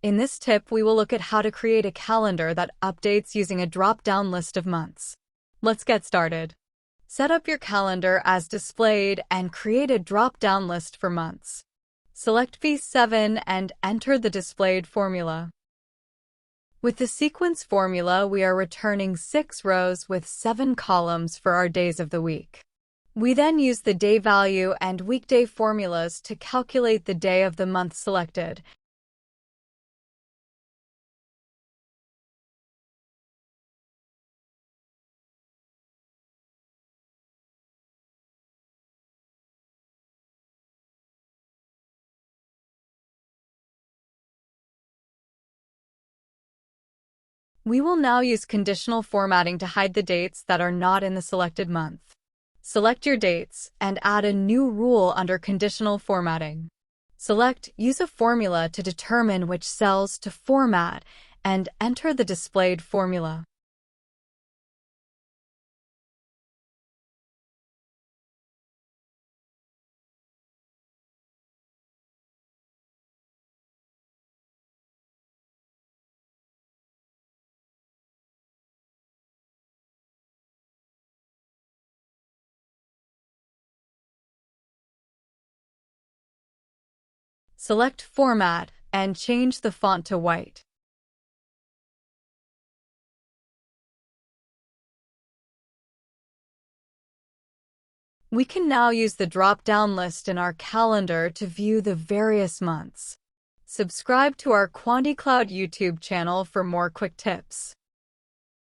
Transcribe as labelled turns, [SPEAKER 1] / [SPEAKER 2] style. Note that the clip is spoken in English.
[SPEAKER 1] In this tip, we will look at how to create a calendar that updates using a drop-down list of months. Let's get started. Set up your calendar as displayed and create a drop-down list for months. Select V7 and enter the displayed formula. With the sequence formula, we are returning 6 rows with 7 columns for our days of the week. We then use the day value and weekday formulas to calculate the day of the month selected. We will now use conditional formatting to hide the dates that are not in the selected month. Select your dates and add a new rule under conditional formatting. Select Use a formula to determine which cells to format and enter the displayed formula. Select Format and change the font to white. We can now use the drop-down list in our calendar to view the various months. Subscribe to our QuantiCloud YouTube channel for more quick tips.